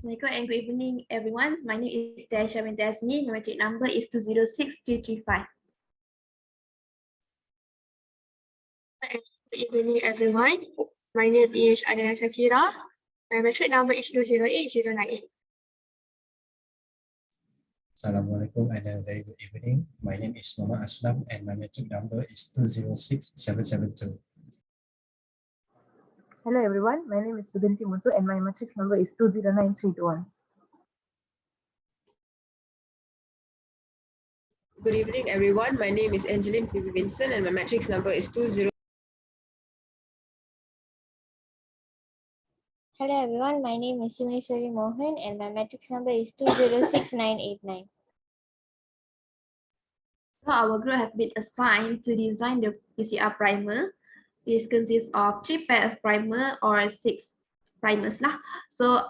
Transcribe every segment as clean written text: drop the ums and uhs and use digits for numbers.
Assalamualaikum and good evening, everyone. My name is Aisyah and Azmi. My matric number is 206335. Good evening, everyone. My name is Syakirah. My matric number is 208098. Assalamualaikum and a very good evening. My name is Aslam and my matric number is 206772. Hello everyone, my name is Suganthi Mutu and my matrix number is 209321. Good evening, everyone. My name is Angeline, Phoebe, Vincent, and my matrix number is 20. Hello everyone, my name is Sivaniswary Mohan and my matrix number is 206989. So our group have been assigned to design the PCR primer. This consists of 3 pairs of primer or 6 primers lah. So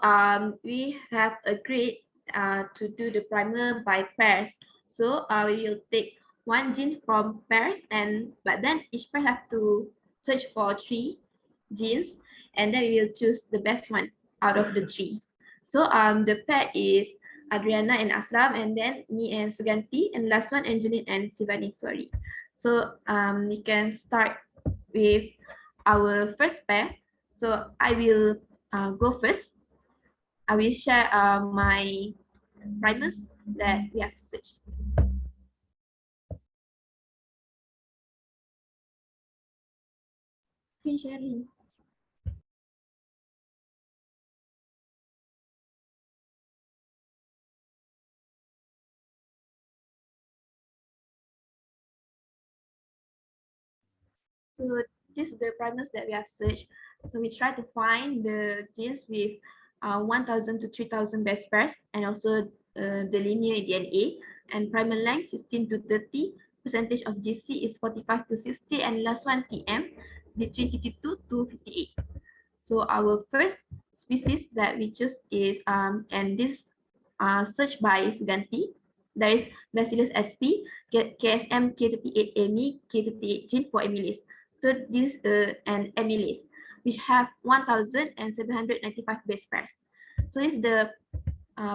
we have agreed to do the primer by pairs. So we will take one gene from pairs, but then each pair have to search for 3 genes, and then we will choose the best one out of the 3. So the pair is Adriana and Aslam, and then me and Suganthi, and last one Angeline and Sivaniswary. So we can start with our first pair. So I will go first. I will share my primers that we have searched. Screen sharing. So this is the primers that we have searched. So we try to find the genes with 1,000 to 3,000 base pairs, and also the linear DNA, and primer length 16 to 30, percentage of GC is 45 to 60, and last one TM between 52 to 58. So our first species that we choose is and this searched by Suganthi. There is Bacillus sp, KSM K38 AMI, K38 gene for amylase. So this is an amylase which have 1,795 base pairs. So this is the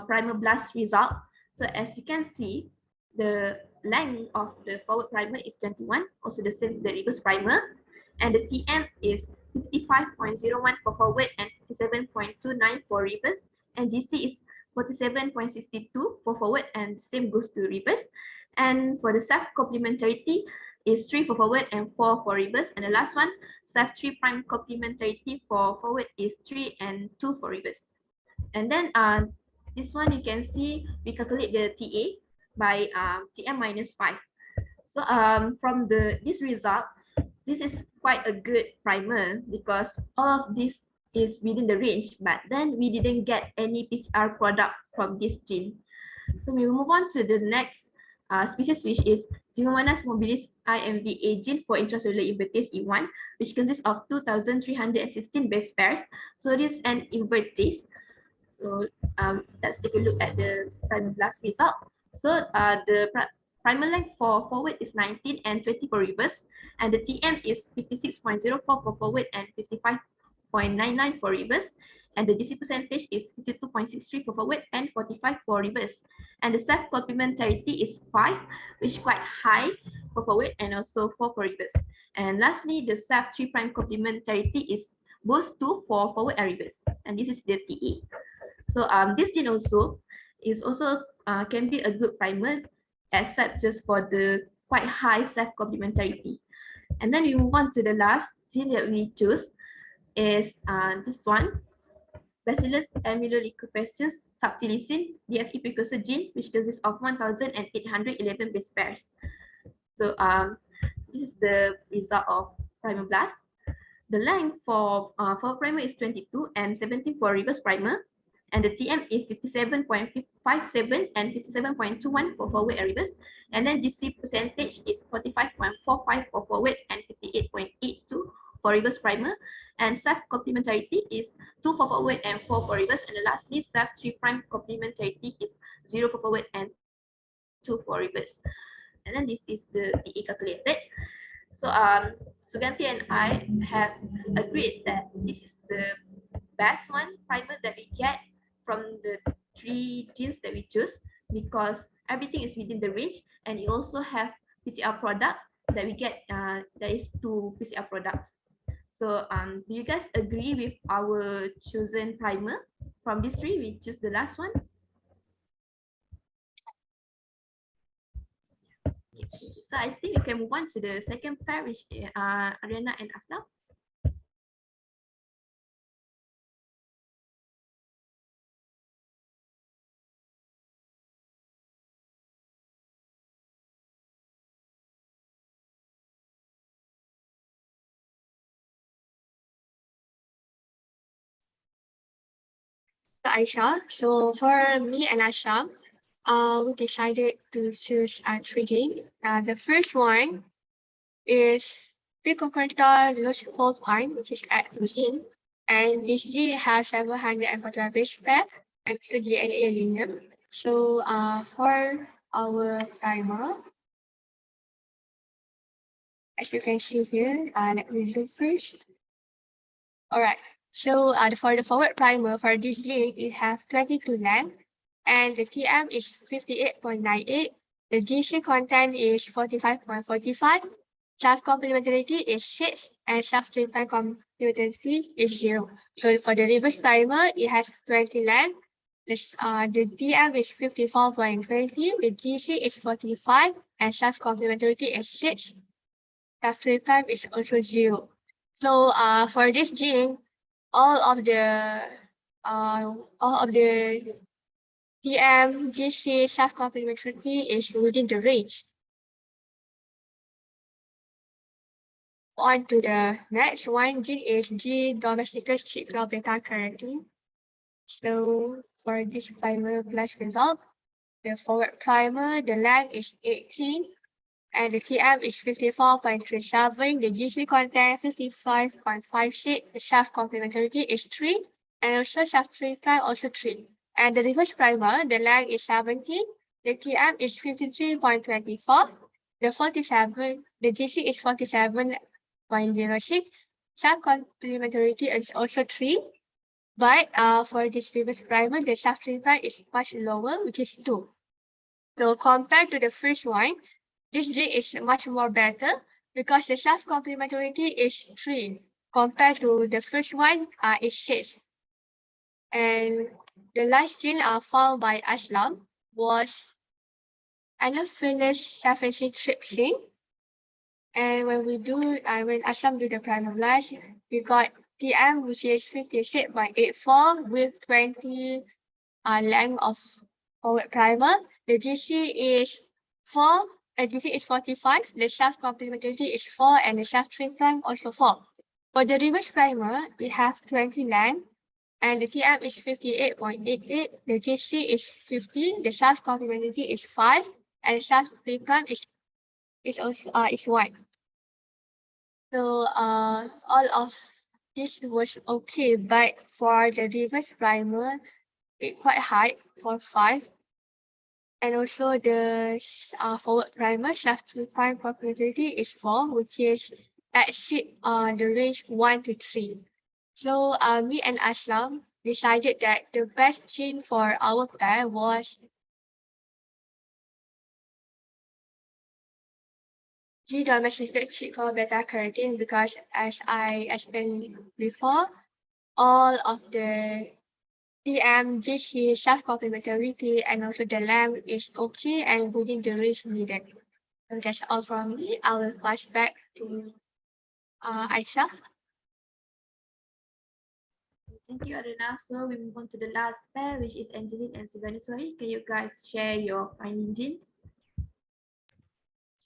primer blast result. So as you can see, the length of the forward primer is 21, also the same the reverse primer, and the TM is 55.01 for forward and 57.29 for reverse, and GC is 47.62 for forward, and same goes to reverse. And for the self complementarity is 3 for forward and 4 for reverse, and the last one self 3 prime complementarity for forward is 3 and 2 for reverse. And then this one you can see we calculate the TA by TM minus 5. So from this result, this is quite a good primer because all of this is within the range, but then we didn't get any PCR product from this gene. So we will move on to the next species, which is Xenomonas mobilis IMVA gene for intracellular invertase E1, which consists of 2,316 base pairs. So this is an invertase. So let's take a look at the primer blast result. So the primer length for forward is 19 and 20 for reverse, and the TM is 56.04 for forward and 55.99 for reverse, and the DC percentage is 52.63 for forward and 45 for reverse, and the self complementarity is 5, which is quite high for forward and also 4 for reverse. And lastly, the self 3' complementarity is both 2 for forward and reverse, and this is the TA. So this gene also is can be a good primer, except just for the quite high self complementarity. And then we move on to the last gene that we choose is this one, Bacillus amyloleucophagus subtilicin DFE precursor gene, which consists of 1,811 base pairs. So this is the result of primer blast. The length for primer is 22 and 17 for reverse primer, and the TM is 57.57 and 57.21 for forward and reverse, and then GC percentage is 45.45 for forward and 58.82 for reverse primer, and self complementarity is 2 for forward and 4 for reverse, and lastly self 3' complementarity is 0 for forward and 2 for reverse. And then this is the TA calculated. So Suganthi and I have agreed that this is the best one primer that we get from the 3 genes that we choose, because everything is within the range, and you also have PCR product that we get, that is 2 PCR products. So do you guys agree with our chosen primer? From these 3, we choose the last one. Yes. So I think we can move on to the second pair, which Adriana and Aslam. Aisyah. So for me and Aslam, we decided to choose 3 genes. The first one is picocortical lucifulpine, which is gene, and this gene has 745 base pair and 2 DNA linear. So for our primer, as you can see here, let me zoom first. All right. So for the forward primer for this gene, it has 22 length, and the TM is 58.98. The GC content is 45.45. Self-complementarity is 6, and self-triplet complementarity is 0. So for the reverse primer, it has 20 length. The TM is 54.20, the GC is 45, and self-complementarity is 6. Self-triplet is also 0. So for this gene, all of the TM, GC, self-complementarity is within the range. On to the next one, gene is G domesticated cyclo beta carotene. So for this primer plus result, the forward primer, the length is 18, and the TM is 54.37, the GC content 55.56, the self-complementarity is 3, and also self-triplet also 3. And the reverse primer, the length is 17, the TM is 53.24, the GC is 47.06, self-complementarity is also 3. But for this reverse primer, the self-triplet is much lower, which is 2. So compared to the first one, this gene is much more better because the self-complementarity is 3 compared to the first one is 6. And the last gene found by Aslam was Anopheles trypsin. And when when Aslam do the primer blast, we got TM, which is 56.84 with 20 length of forward primer. The GC is 4, and GC is 45. The self-complementarity is 4, and the self-triplet also 4. For the reverse primer, it has 20 length, and the TM is 58.88. The GC is 15. The self-complementarity is 5, and the self-triplet is also is 1. So all of this was okay, but for the reverse primer, it's quite high for 5. And also the forward primer self-triplet probability is 4, which is exceed the range 1 to 3. So me and Aslam decided that the best gene for our pair was G domesticated cyclo beta carotene, because as I explained before, all of the TM, GC, self-complementarity, and also the length is okay and within the range needed. So that's all from me. I will pass back to Aisyah. Thank you, Adriana. So we move on to the last pair, which is Angeline and Sivaniswary. Can you guys share your finding genes?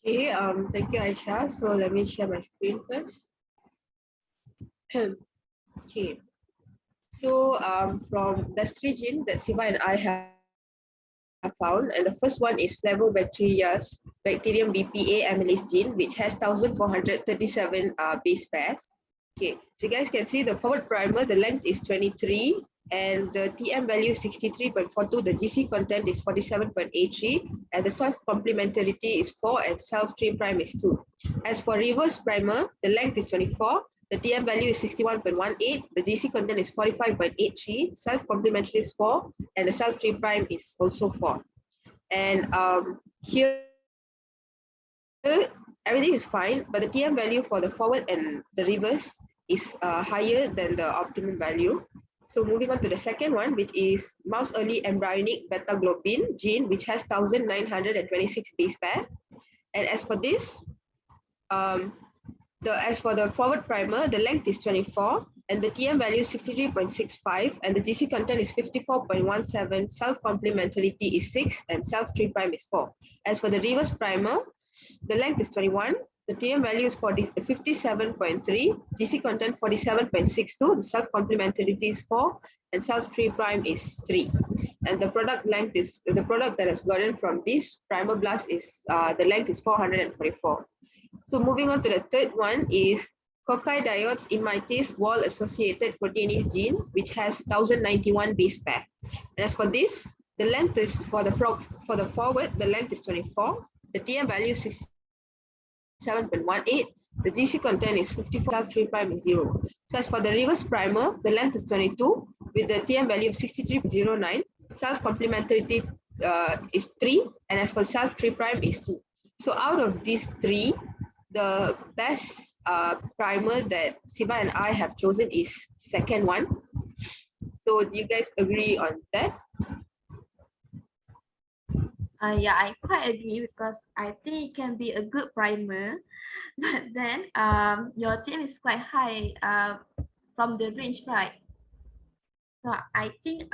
Okay, thank you, Aisyah. So let me share my screen first. Okay. So from there's 3 genes that Siva and I have found, and the first one is Flavobacteria's bacterium BPA amylase gene, which has 1437 base pairs. Okay, so you guys can see the forward primer, the length is 23, and the TM value is 63.42, the GC content is 47.83, and the self complementarity is 4, and self-3' is 2. As for reverse primer, the length is 24, The TM value is 61.18, the GC content is 45.83, self-complementary is 4, and the self-3 prime is also 4. And here, everything is fine, but the TM value for the forward and the reverse is higher than the optimum value. So moving on to the second one, which is mouse early embryonic beta globin gene, which has 1926 base pair. And as for this, as for the forward primer, the length is 24 and the TM value is 63.65 and the GC content is 54.17, self-complementarity is 6 and self-3 prime is 4. As for the reverse primer, the length is 21, the TM value is 57.3, GC content 47.62, the self-complementarity is 4 and self-3 prime is 3. And the product length is, the product that has gotten from this primer blast is, the length is 444. So moving on to the third one is Cocci Diodes immitase wall-associated proteinase gene, which has 1091 base pair. And as for this, the length is for the forward, the length is 24, the TM value is 67.18, the GC content is 54, 3 prime is 0. So as for the reverse primer, the length is 22 with the TM value of 63.09, self-complementarity is 3, and as for self-3 prime is 2. So out of these three, the best primer that Siva and I have chosen is second one. So do you guys agree on that? Yeah, I quite agree because I think it can be a good primer, but then your team is quite high from the range, right? So I think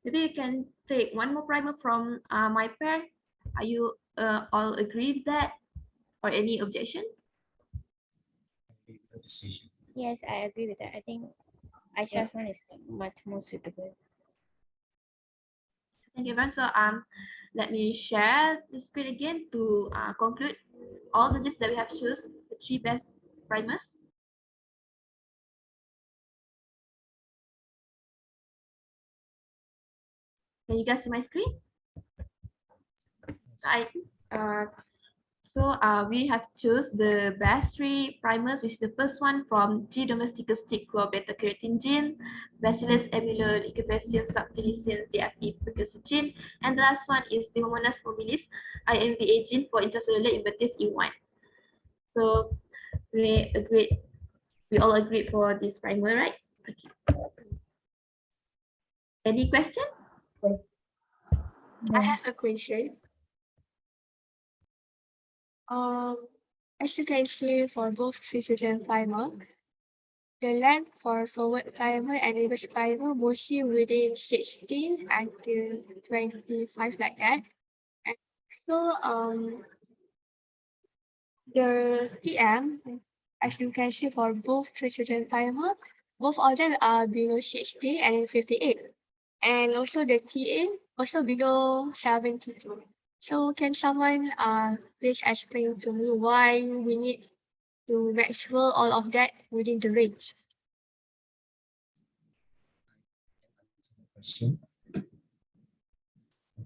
maybe you can take one more primer from my pair. Are you all agree with that, or any objection? Your decision. Yes, I agree with that. I think Aisyah's one is much more suitable. Thank you, everyone. So let me share the screen again to conclude all the digits that we have chosen, the 3 best primers. Can you guys see my screen? We have chosen the best 3 primers, which is the first one from G. domesticus tiqua beta carotene gene, Bacillus amyloidolicobacillus subtilissin DFP precursor gene, and the last one is the Homonas hominis IMVA gene for intracellular invertase E1. So we all agreed for this primer, right? Okay. Any question? I have a question. As you can see for both scissors and primer, the length for forward primer and reverse primer mostly within 16 until 25 like that. And so the TM, as you can see for both scissors and primer, both of them are below 60 and 58. And also the TA also below 72. So can someone please explain to me why we need to maximize all of that within the range? Question.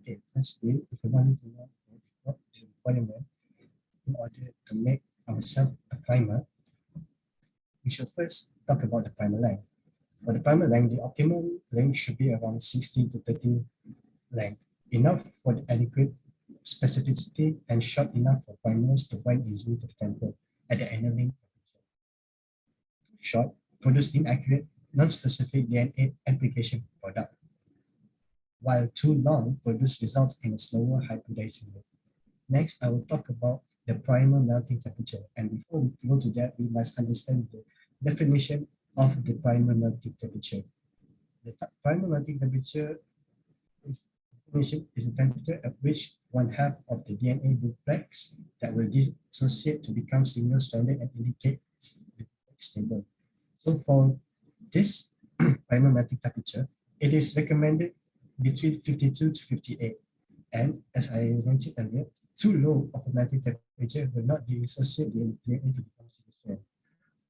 Okay, firstly, if you want to know what the requirement in order to make ourselves a primer, we should first talk about the primer length. For the primer length, the optimal length should be around 16 to 30 length, enough for the adequate specificity and short enough for primers to bind easily to the temple at the annealing temperature. Too short, produce inaccurate, non-specific DNA application product, while too long, produce results in a slower hybridizing rate. Next, I will talk about the primer melting temperature, and before we go to that, we must understand the definition of the primer melting temperature. The primer melting temperature is the temperature at which 1/2 of the DNA duplex that will dissociate to become single-stranded and indicate stable. So for this primer melting temperature, it is recommended between 52 to 58. And as I mentioned earlier, too low of a melting temperature will not dissociate the DNA to become single-stranded,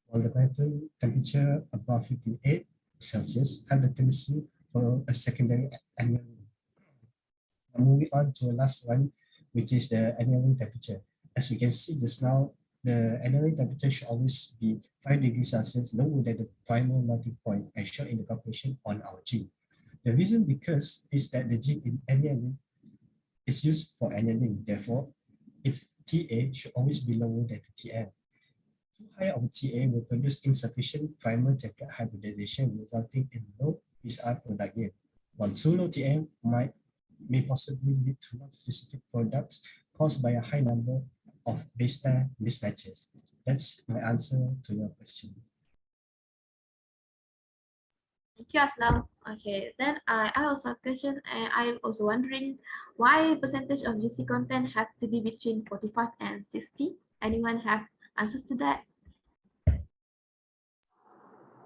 while the melting temperature above 58 Celsius have the tendency for a secondary annealing. Moving on to the last one, which is the annealing temperature. As we can see just now, the aniline temperature should always be 5 degrees Celsius lower than the primal melting point as shown in the calculation on our gene. The reason because is that the gene in aniline is used for annealing, therefore its TA should always be lower than the TM. Too high of TA will produce insufficient primal template hybridization, resulting in low PCR product yield, while too low TM may possibly lead to non-specific products caused by a high number of base pair mismatches. That's my answer to your question. Thank you, Aslam. Okay, then I also have a question, and I'm also wondering why percentage of GC content have to be between 45 and 60? Anyone have answers to that?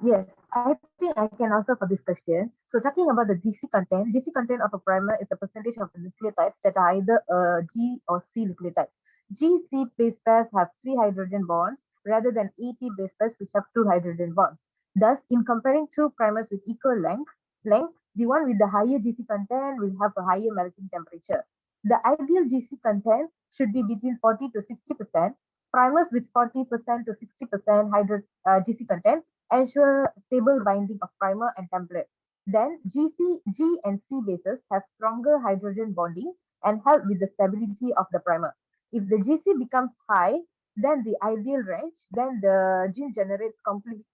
Yes, I think I can answer for this question. So talking about the GC content of a primer is the percentage of the nucleotides that are either a G or C nucleotide. GC base pairs have 3 hydrogen bonds rather than ET base pairs which have 2 hydrogen bonds. Thus, in comparing two primers with equal length, the one with the higher GC content will have a higher melting temperature. The ideal GC content should be between 40 to 60%. Primers with 40% to 60% GC content ensure stable binding of primer and template. Then G and C bases have stronger hydrogen bonding and help with the stability of the primer. If the GC becomes high, then the ideal range, then the gene generates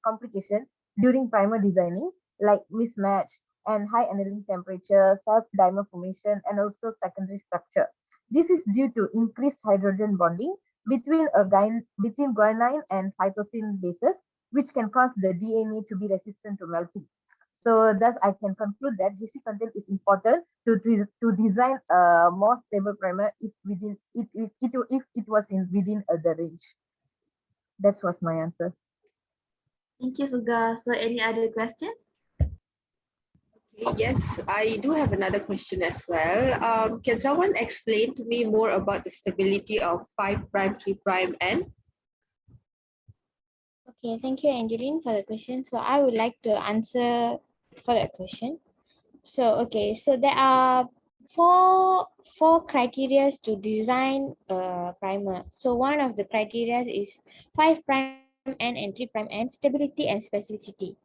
complication during primer designing, like mismatch and high annealing temperature, self-dimer formation, and also secondary structure. This is due to increased hydrogen bonding between guanine and cytosine bases, which can cause the DNA to be resistant to melting. So thus I can conclude that GC content is important to design a more stable primer if it was within the range. That was my answer. Thank you, Suga. So any other question? Okay, yes, I do have another question as well. Can someone explain to me more about the stability of 5' 3' N? Okay, thank you, Angeline, for the question. So I would like to answer for that question. So there are four criteria to design a primer. So one of the criteria is 5' N and 3' N, stability and specificity.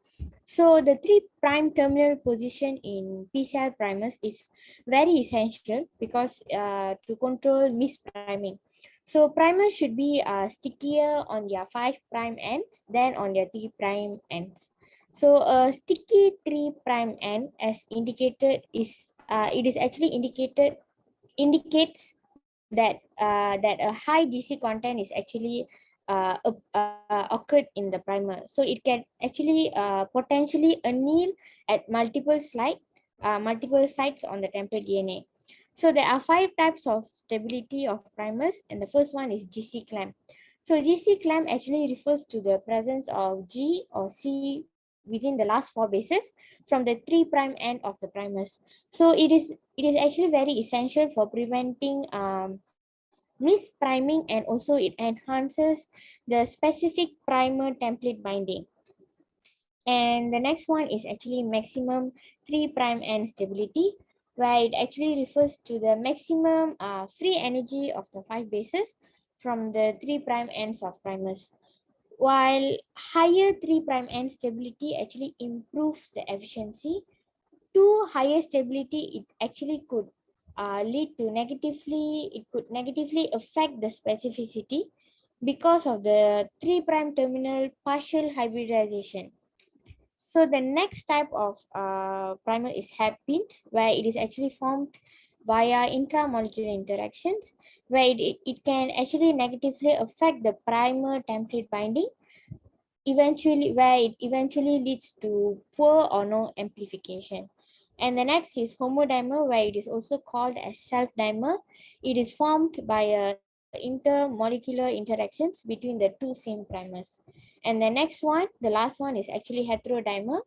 So the 3' terminal position in PCR primers is very essential because to control mispriming. So primers should be stickier on their 5' ends than on their 3' ends. So a sticky 3' end, as indicated, is it is actually indicates that that a high GC content is actually occurred in the primer. So it can actually potentially anneal at multiple sites on the template DNA. So there are 5 types of stability of primers, and the first one is GC clamp. So GC clamp actually refers to the presence of G or C within the last 4 bases from the 3' end of the primers. So it is actually very essential for preventing mispriming, and also it enhances the specific primer template binding. And the next one is actually maximum 3' end stability, where it actually refers to the maximum free energy of the 5 bases from the 3' ends of primers. While higher 3' end stability actually improves the efficiency, to higher stability, it actually could could negatively affect the specificity because of the 3' terminal partial hybridization. So the next type of primer is hairpins, where it is actually formed via intramolecular interactions, where it can actually negatively affect the primer template binding, where it eventually leads to poor or no amplification. And the next is homodimer, where it is also called as self-dimer. It is formed by intermolecular interactions between the two same primers. And the next one, the last one, is actually heterodimer,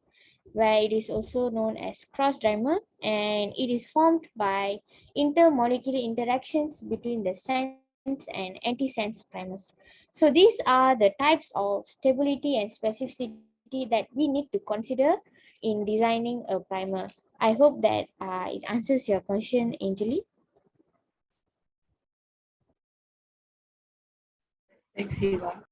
where it is also known as cross-dimer, and it is formed by intermolecular interactions between the sense and anti-sense primers. So these are the types of stability and specificity that we need to consider in designing a primer. I hope that it answers your question, Angeline. Thanks, Siva.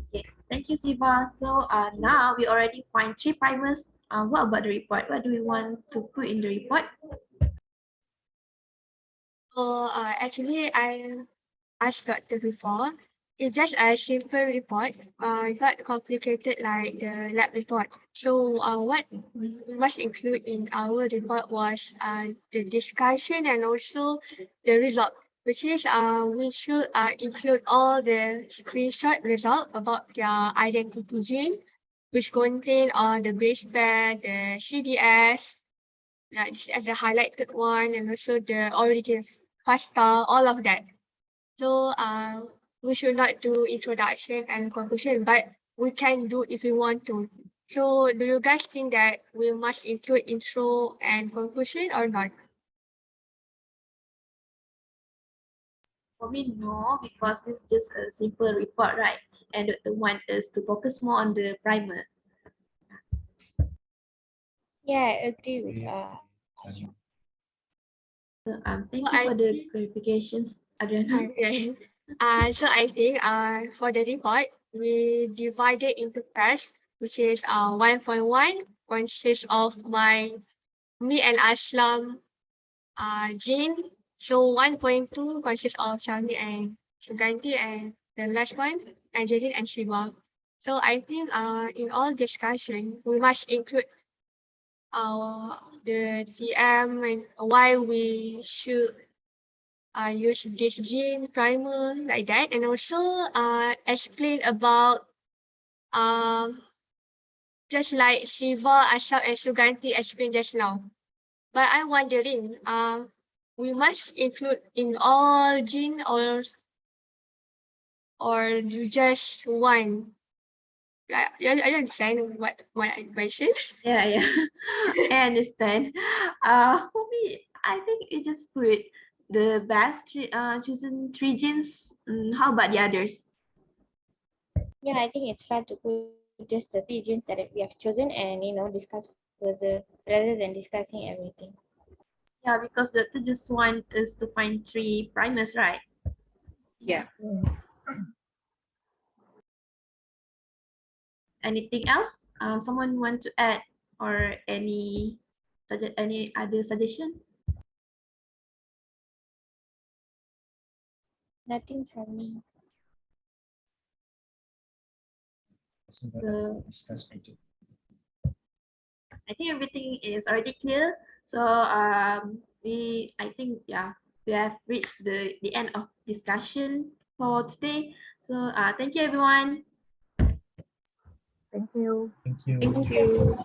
Okay, thank you, Siva. So now we already find 3 primers. What about the report? What do we want to put in the report? So actually, I asked Dr. before. It's just a simple report, not complicated like the lab report. So what we must include in our report was the discussion and also the result, which is we should include all the screenshot result about their identity gene, which contain the base pair, the CDS, as the highlighted one, and also the origin FASTA, all of that. So we should not do introduction and conclusion, but we can do if we want to. So do you guys think that we must include intro and conclusion or not? For me, no, because this is just a simple report, right? And the one is to focus more on the primer. Yeah, I agree with So, thank So you I for the think- clarifications, Adriana. Okay. So I think for the report, we divided into pairs, which is 1.1 consists of me and Aslam Jane. So 1.2 consists of Shami and Suganthi, and the last one, Angeline and Shiva. So I think in all discussion, we must include the TM and why we should use this gene primer like that, and also explain about just like Shiva, Aslam, and Suganthi explained just now. But I'm wondering, we must include in all gene or you just one? I understand what my question. Yeah, yeah, I understand. For me, I think you just put the best chosen 3 genes. How about the others? yeah, I think it's fair to put just the 3 genes that we have chosen and discuss further rather than discussing everything. Yeah, because the just one is to find 3 primers, right? Yeah. Anything else? Someone want to add or any other suggestion? Nothing from me. So what I discuss further. I think everything is already clear. So I think we have reached the end of discussion for today. So thank you everyone. Thank you. Thank you. Thank you.